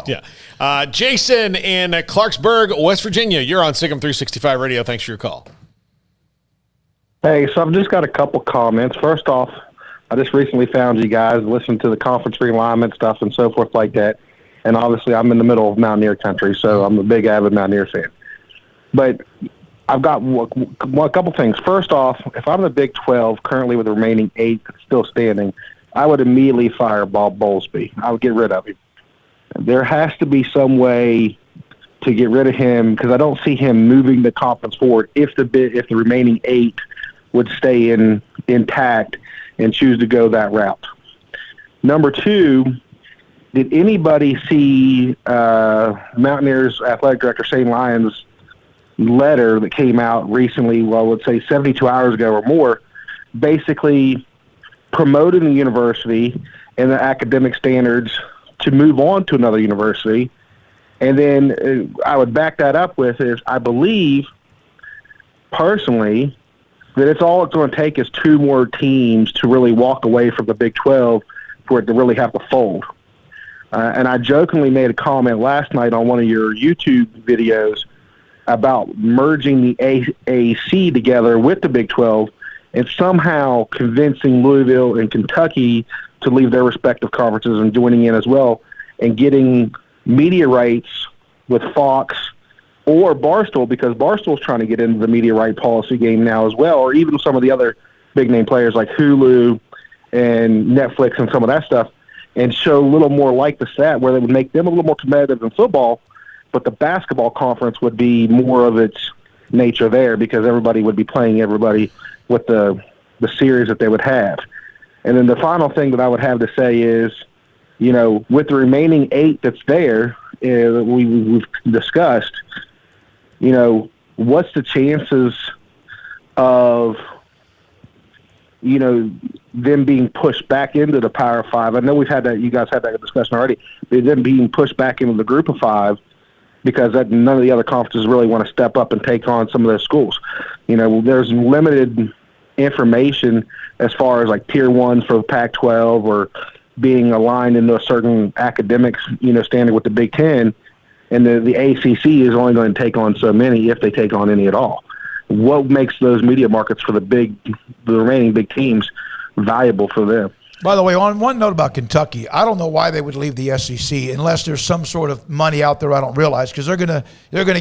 Yeah. Jason in Clarksburg, West Virginia. You're on SIGM 365 Radio. Thanks for your call. Hey, so I've just got a couple comments. First off, I just recently found you guys, listened to the conference realignment stuff and so forth like that. And obviously I'm in the middle of Mountaineer country, so I'm a big avid Mountaineer fan. But I've got a couple things. First off, if I'm the Big 12, currently with the remaining 8 still standing, I would immediately fire Bowlsby. I would get rid of him. There has to be some way to get rid of him because I don't see him moving the conference forward if the remaining 8 would stay intact and choose to go that route. Number 2, did anybody see Mountaineers Athletic Director Shane Lyons' letter that came out recently, well, let's say 72 hours ago or more, basically promoting the university and the academic standards to move on to another university? And then I would back that up with is I believe personally that it's going to take is 2 more teams to really walk away from the Big 12 for it to really have to fold. And I jokingly made a comment last night on one of your YouTube videos about merging the AAC together with the Big 12 and somehow convincing Louisville and Kentucky to leave their respective conferences and joining in as well, and getting media rights with Fox or Barstool, because Barstool's trying to get into the media right policy game now as well, or even some of the other big-name players like Hulu and Netflix and some of that stuff, and show a little more like the stat where they would make them a little more competitive in football, but the basketball conference would be more of its nature there because everybody would be playing everybody with the series that they would have. And then the final thing that I would have to say is, you know, with the remaining 8 that's there, we've discussed, you know, what's the chances of, you know, them being pushed back into the Power 5? I know we've had that, you guys had that discussion already, but them being pushed back into the Group of 5 because none of the other conferences really want to step up and take on some of those schools. You know, there's limited information as far as like Tier 1 for Pac-12 or being aligned into a certain academics, you know, standard with the Big 10, and the ACC is only going to take on so many if they take on any at all. What makes those media markets for the remaining big teams valuable for them? By the way, on one note about Kentucky, I don't know why they would leave the SEC unless there's some sort of money out there I don't realize, because they're gonna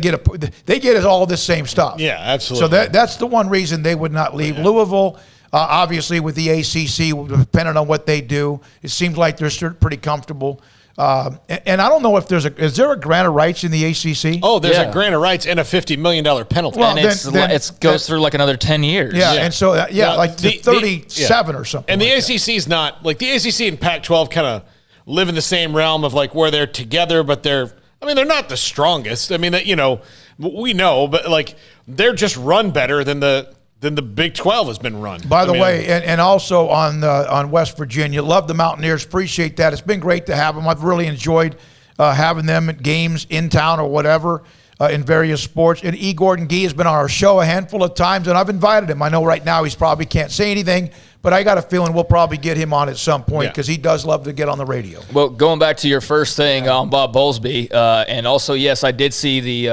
get all this same stuff. Yeah, absolutely. So that's the one reason they would not leave. Yeah. Louisville, obviously with the ACC, depending on what they do, it seems like they're pretty comfortable. And I don't know if is there a grant of rights in the ACC? Oh, there's a grant of rights and a $50 million penalty. Well, and it goes through like another 10 years. Yeah, and so, like the 37 or something. And the like ACC is not, like the ACC and Pac-12 kind of live in the same realm of like where they're together, but they're not the strongest. I mean, you know, we know, but like they're just run better than the Big 12 has been run. By the way, and also on West Virginia, love the Mountaineers. Appreciate that. It's been great to have them. I've really enjoyed having them at games in town or whatever in various sports. And E. Gordon Gee has been on our show a handful of times, and I've invited him. I know right now he's probably can't say anything, but I got a feeling we'll probably get him on at some point because he does love to get on the radio. Well, going back to your first thing on Bob Bowlsby, and also, yes, I did see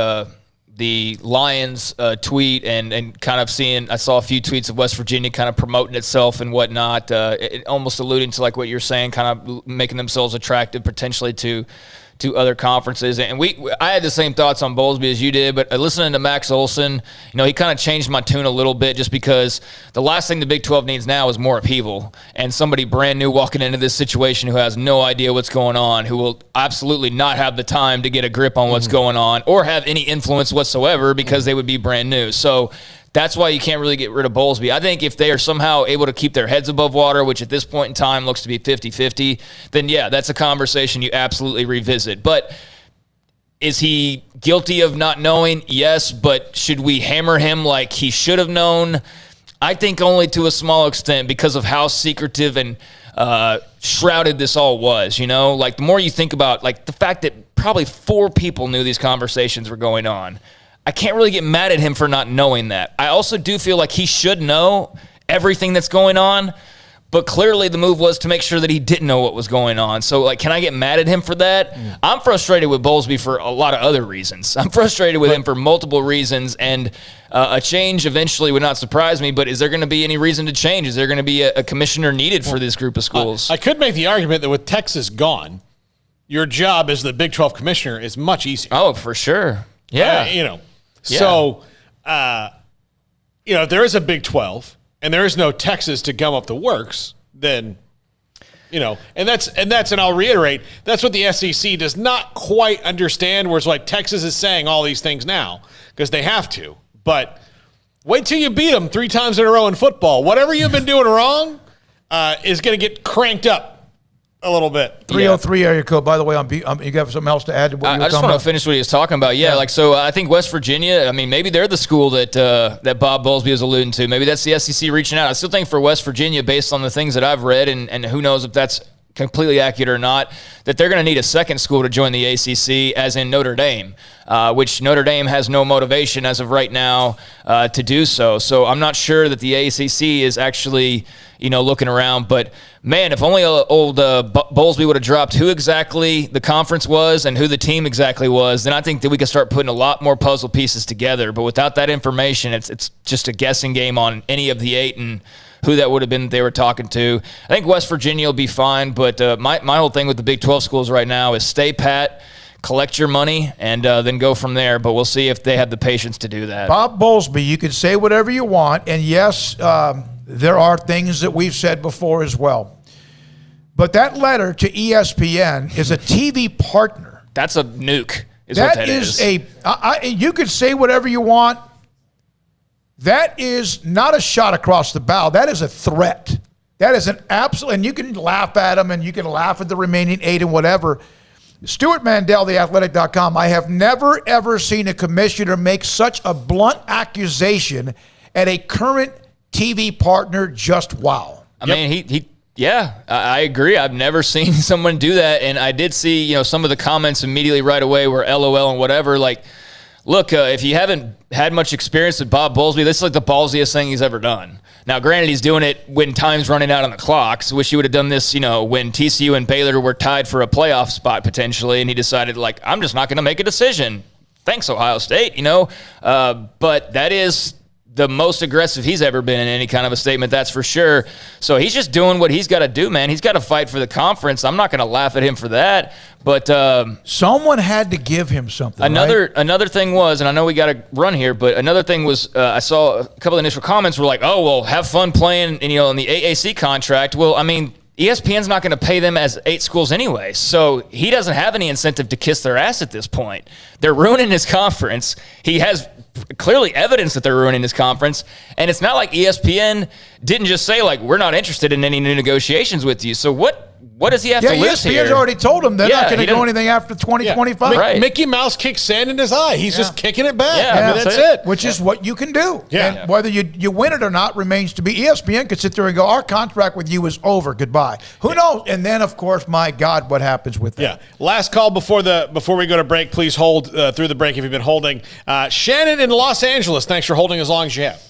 the Lions tweet and kind of I saw a few tweets of West Virginia kind of promoting itself and whatnot, almost alluding to like what you're saying, kind of making themselves attractive potentially to other conferences. And I had the same thoughts on Bowlsby as you did, but listening to Max Olson, you know, he kind of changed my tune a little bit just because the last thing the Big 12 needs now is more upheaval and somebody brand new walking into this situation who has no idea what's going on, who will absolutely not have the time to get a grip on what's going on or have any influence whatsoever because they would be brand new. So that's why you can't really get rid of Bowlsby. I think if they are somehow able to keep their heads above water, which at this point in time looks to be 50-50, then yeah, that's a conversation you absolutely revisit. But is he guilty of not knowing? Yes, but should we hammer him like he should have known? I think only to a small extent because of how secretive and shrouded this all was, you know? Like the more you think about like the fact that probably 4 people knew these conversations were going on, I can't really get mad at him for not knowing that. I also do feel like he should know everything that's going on, but clearly the move was to make sure that he didn't know what was going on. So, like, can I get mad at him for that? I'm frustrated with Bowlsby for a lot of other reasons. I'm frustrated with him for multiple reasons, and a change eventually would not surprise me, but is there going to be any reason to change? Is there going to be a commissioner needed for this group of schools? I could make the argument that with Texas gone, your job as the Big 12 commissioner is much easier. Oh, for sure. Yeah. So, if there is a Big 12 and there is no Texas to gum up the works, then, and I'll reiterate, that's what the SEC does not quite understand, whereas like Texas is saying all these things now because they have to. But wait till you beat them 3 times in a row in football. Whatever you've been doing wrong is going to get cranked up a little bit. 303 area code. By the way, you got something else to add to what you were I just want to finish what he was talking about. So I think West Virginia, maybe they're the school that Bob Bowlsby was alluding to. Maybe that's the SEC reaching out. I still think for West Virginia, based on the things that I've read, and who knows if that's completely accurate or not, that they're going to need a second school to join the ACC, as in Notre Dame, which Notre Dame has no motivation as of right now to do so. So I'm not sure that the ACC is actually, looking around. But, man, if only old Bowlsby would have dropped who exactly the conference was and who the team exactly was, then I think that we could start putting a lot more puzzle pieces together. But without that information, it's just a guessing game on any of the 8 and who that would have been that they were talking to. I think West Virginia will be fine, but my whole thing with the Big 12 schools right now is stay pat, collect your money, and then go from there. But we'll see if they have the patience to do that. Bob Bowlsby, you can say whatever you want, and yes, there are things that we've said before as well. But that letter to ESPN is a TV partner. That's a nuke, is what that is. You could say whatever you want. That is not a shot across the bow. That is a threat. That is an absolute, and you can laugh at them and you can laugh at the remaining 8 and whatever. Stuart Mandel, theathletic.com, I have never, ever seen a commissioner make such a blunt accusation at a current TV partner. Just wow. I agree. I've never seen someone do that. And I did see, some of the comments immediately right away were LOL and whatever. Like, look, if you haven't had much experience with Bob Bowlsby, this is like the ballsiest thing he's ever done. Now, granted, he's doing it when time's running out on the clock. So wish he would have done this, when TCU and Baylor were tied for a playoff spot potentially, and he decided, I'm just not going to make a decision. Thanks, Ohio State, But that is the most aggressive he's ever been in any kind of a statement, that's for sure. So he's just doing what he's got to do, man. He's got to fight for the conference. I'm not going to laugh at him for that. But someone had to give him something. Another thing was, and I know we got to run here, but another thing was, I saw a couple of initial comments were like, "Oh, well, have fun playing," in the AAC contract. Well, ESPN's not going to pay them as 8 schools anyway, so he doesn't have any incentive to kiss their ass at this point. They're ruining his conference. He has clearly evidence that they're ruining his conference, and it's not like ESPN didn't just say, we're not interested in any new negotiations with you. So what does he have to lose here? ESPN's already told him they're not going to do anything after 2025. Right. Mickey Mouse kicks sand in his eye. He's just kicking it back. That's it. Which is what you can do. Yeah. And whether you win it or not remains to be. ESPN could sit there and go, our contract with you is over. Goodbye. Who knows? And then, of course, my God, what happens with that? Yeah. Last call before we go to break. Please hold through the break if you've been holding. Shannon in Los Angeles, thanks for holding as long as you have.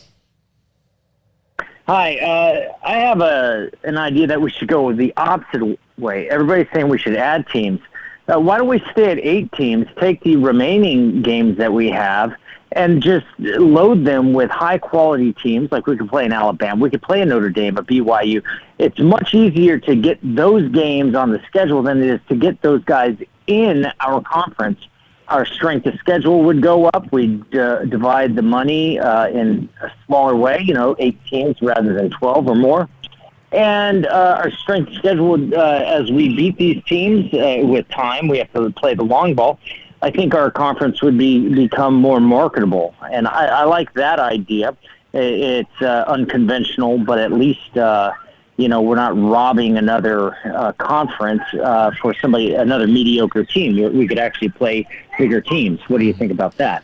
Hi, I have an idea that we should go the opposite way. Everybody's saying we should add teams. Why don't we stay at 8 teams, take the remaining games that we have, and just load them with high-quality teams, like we could play in Alabama. We could play in Notre Dame, at BYU. It's much easier to get those games on the schedule than it is to get those guys in our conference. Our strength of schedule would go up. We'd divide the money in a smaller way, 8 teams rather than 12 or more. And our strength of schedule would, as we beat these teams with time, we have to play the long ball. I think our conference would become more marketable. And I like that idea. It's unconventional, but at least, we're not robbing another conference for another mediocre team. We could actually play bigger teams. What do you think about that?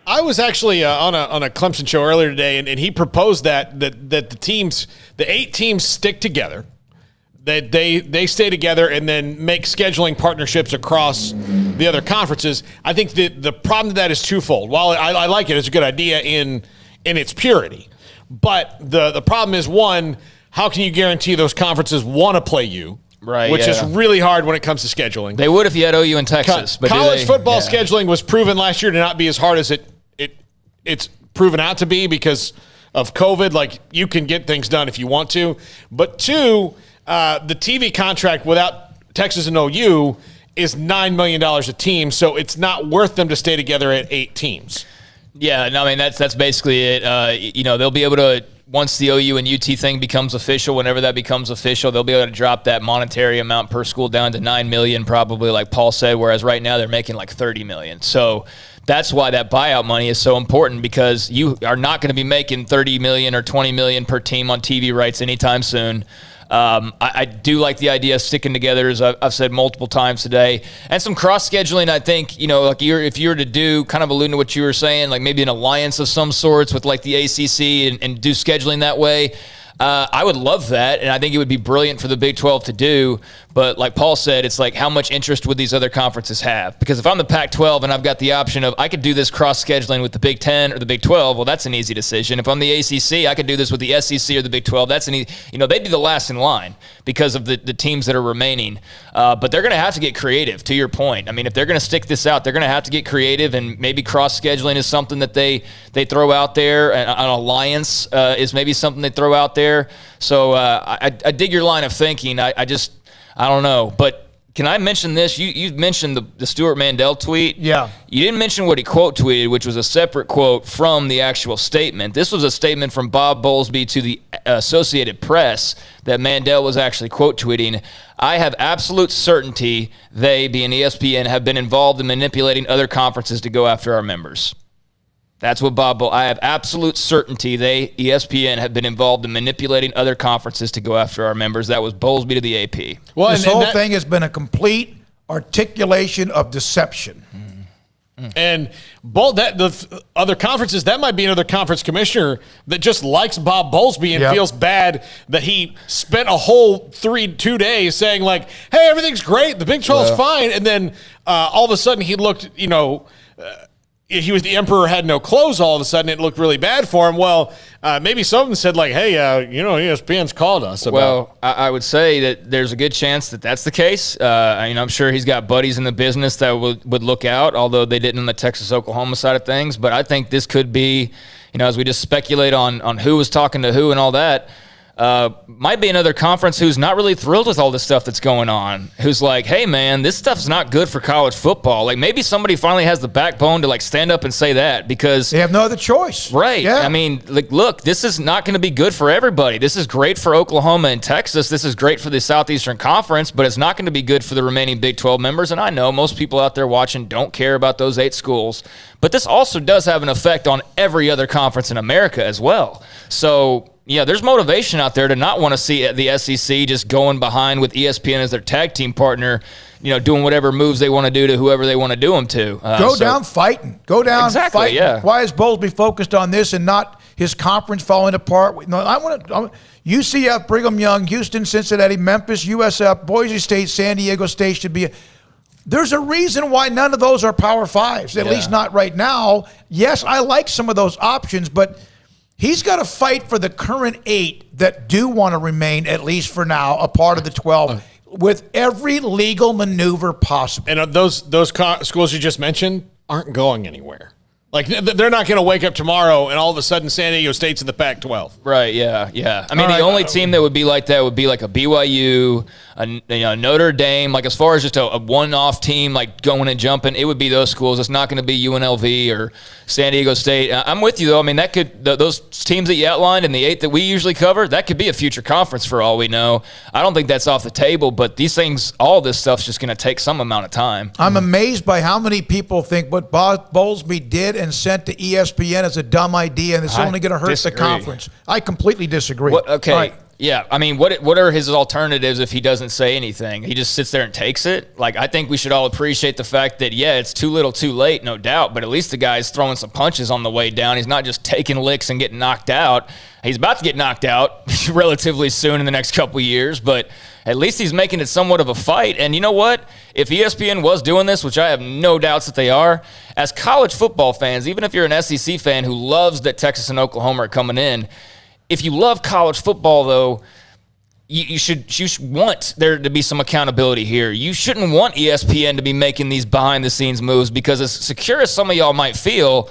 I was actually on a Clemson show earlier today, and he proposed that the 8 teams stick together, that they stay together and then make scheduling partnerships across the other conferences. I think the problem with that is twofold. While I like it, it's a good idea in its purity, but the problem is, one, how can you guarantee those conferences want to play you? Right, Which is yeah. really hard when it comes to scheduling. They would if you had OU and Texas. But College football yeah. scheduling was proven last year to not be as hard as it's proven out to be because of COVID. Like, you can get things done if you want to. But two, the TV contract without Texas and OU is $9 million a team, so it's not worth them to stay together at 8 teams. Yeah, no, I mean, that's basically it. They'll be able to, once the OU and UT thing becomes official, whenever that becomes official, they'll be able to drop that monetary amount per school down to $9 million, probably, like Paul said, whereas right now they're making like $30 million. So that's why that buyout money is so important, because you are not going to be making $30 million or $20 million per team on TV rights anytime soon. I do like the idea of sticking together, as I've said multiple times today, and some cross scheduling. I think, like if you were to do, kind of alluding to what you were saying, like maybe an alliance of some sorts with like the ACC and do scheduling that way. I would love that, and I think it would be brilliant for the Big 12 to do. But like Paul said, it's like, how much interest would these other conferences have? Because if I'm the Pac-12 and I've got the option of, I could do this cross-scheduling with the Big 10 or the Big 12, well, that's an easy decision. If I'm the ACC, I could do this with the SEC or the Big 12. That's an easy, they'd be the last in line because of the teams that are remaining. But they're going to have to get creative, to your point. I mean, if they're going to stick this out, they're going to have to get creative, and maybe cross-scheduling is something that they throw out there. An alliance is maybe something they throw out there. So I dig your line of thinking. I don't know. But can I mention this? You mentioned the Stuart Mandel tweet. Yeah. You didn't mention what he quote tweeted, which was a separate quote from the actual statement. This was a statement from Bob Bowlsby to the Associated Press that Mandel was actually quote tweeting. I have absolute certainty they, being ESPN, have been involved in manipulating other conferences to go after our members. That's what I have absolute certainty they, ESPN, have been involved in manipulating other conferences to go after our members. That was Bowlsby to the AP. Well, this whole thing has been a complete articulation of deception. And the other conferences, that might be another conference commissioner that just likes Bob Bowlsby and feels bad that he spent a whole 2 days saying, like, hey, everything's great, the Big 12's fine. And then all of a sudden he looked, he was the emperor, had no clothes. All of a sudden, it looked really bad for him. Well, maybe someone said, like, hey, ESPN's called us about. Well, I would say that there's a good chance that that's the case. I'm sure he's got buddies in the business that would look out, although they didn't on the Texas-Oklahoma side of things. But I think this could be, as we just speculate on who was talking to who and all that, might be another conference who's not really thrilled with all this stuff that's going on, who's like, hey, man, this stuff's not good for college football. Like, maybe somebody finally has the backbone to, like, stand up and say that, because they have no other choice. Right. Yeah. I mean, like, look, this is not going to be good for everybody. This is great for Oklahoma and Texas. This is great for the Southeastern Conference, but it's not going to be good for the remaining Big 12 members. And I know most people out there watching don't care about those 8 schools, but this also does have an effect on every other conference in America as well. So, yeah, there's motivation out there to not want to see the SEC just going behind with ESPN as their tag team partner, doing whatever moves they want to do to whoever they want to do them to. Go down fighting. Go down fighting. Yeah. Why is Bowlsby focused on this and not his conference falling apart? No, I want UCF, Brigham Young, Houston, Cincinnati, Memphis, USF, Boise State, San Diego State should be there's a reason why none of those are Power Fives, at least not right now. Yes, I like some of those options, but he's got to fight for the current 8 that do want to remain, at least for now, a part of the 12 with every legal maneuver possible. And those schools you just mentioned aren't going anywhere. Like, they're not going to wake up tomorrow and all of a sudden San Diego State's in the Pac-12. Right, yeah. I mean, the only team that would be like that would be like a BYU, a Notre Dame. Like, as far as just a one-off team, like going and jumping, it would be those schools. It's not going to be UNLV or San Diego State. I'm with you, though. I mean, that could those teams that you outlined and the 8 that we usually cover, that could be a future conference for all we know. I don't think that's off the table, but these things, all this stuff's just going to take some amount of time. I'm amazed by how many people think what Bob Bowlsby did and sent to ESPN is a dumb idea and it's only going to hurt the conference. I completely disagree. Okay. Right. Yeah, I mean, what are his alternatives if he doesn't say anything? He just sits there and takes it? Like, I think we should all appreciate the fact that, yeah, it's too little too late, no doubt, but at least the guy's throwing some punches on the way down. He's not just taking licks and getting knocked out. He's about to get knocked out relatively soon in the next couple of years, but at least he's making it somewhat of a fight. And you know what? If ESPN was doing this, which I have no doubts that they are, as college football fans, even if you're an SEC fan who loves that Texas and Oklahoma are coming in, if you love college football, though, you should want there to be some accountability here. You shouldn't want ESPN to be making these behind-the-scenes moves, because as secure as some of y'all might feel,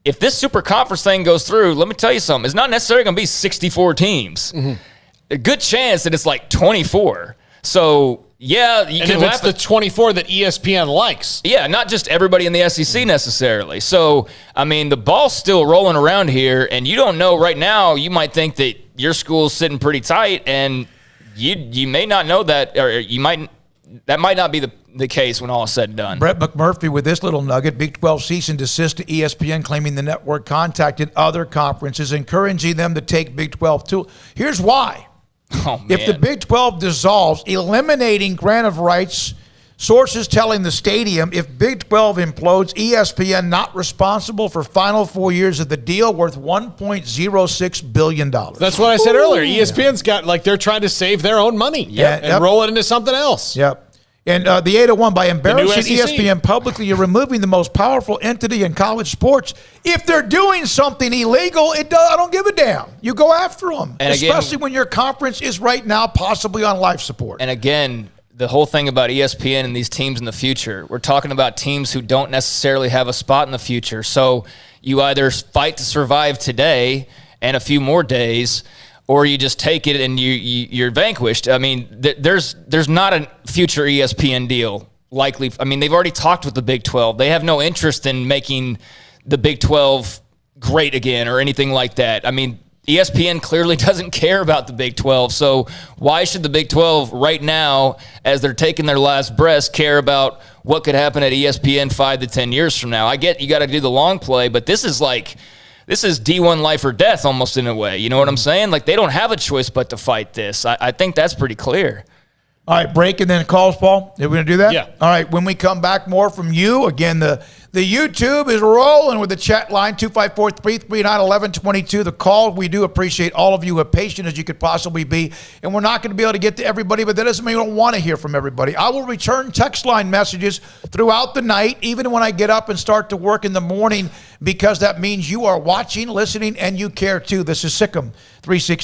if this super conference thing goes through, let me tell you something. It's not necessarily going to be 64 teams. A good chance that it's like 24. So, yeah, you can laugh at the 24 that ESPN likes. Yeah, not just everybody in the SEC necessarily. So, I mean, the ball's still rolling around here, and you don't know right now. You might think that your school's sitting pretty tight, and you may not know that, or that might not be the case when all is said and done. Brett McMurphy with this little nugget: Big 12 cease and desist to ESPN, claiming the network contacted other conferences, encouraging them to take Big 12 too. Here's why. Oh, man. If the Big 12 dissolves, eliminating grant of rights, sources telling the stadium, if Big 12 implodes, ESPN not responsible for final 4 years of the deal, worth $1.06 billion. That's what I said earlier. ESPN's got, like, they're trying to save their own money and roll it into something else. Yep. And the 801, by embarrassing SEC. ESPN publicly, you're removing the most powerful entity in college sports. If they're doing something illegal, I don't give a damn. You go after them, and especially again, when your conference is right now possibly on life support. And again, the whole thing about ESPN and these teams in the future, we're talking about teams who don't necessarily have a spot in the future. So you either fight to survive today and a few more days, or you just take it and you're vanquished. I mean, there's not a future ESPN deal likely. I mean, they've already talked with the Big 12. They have no interest in making the Big 12 great again or anything like that. I mean, ESPN clearly doesn't care about the Big 12. So why should the Big 12 right now, as they're taking their last breaths, care about what could happen at ESPN 5 to 10 years from now? I get you got to do the long play, but this is D1 life or death almost in a way. You know what I'm saying? Like, they don't have a choice but to fight this. I think that's pretty clear. All right, break and then calls, Paul. Are we going to do that? Yeah. All right, when we come back, more from you. Again, the YouTube is rolling with the chat line, 254-339-1122. The call, we do appreciate all of you, as patient as you could possibly be. And we're not going to be able to get to everybody, but that doesn't mean we don't want to hear from everybody. I will return text line messages throughout the night, even when I get up and start to work in the morning, because that means you are watching, listening, and you care too. This is Sikkim 360.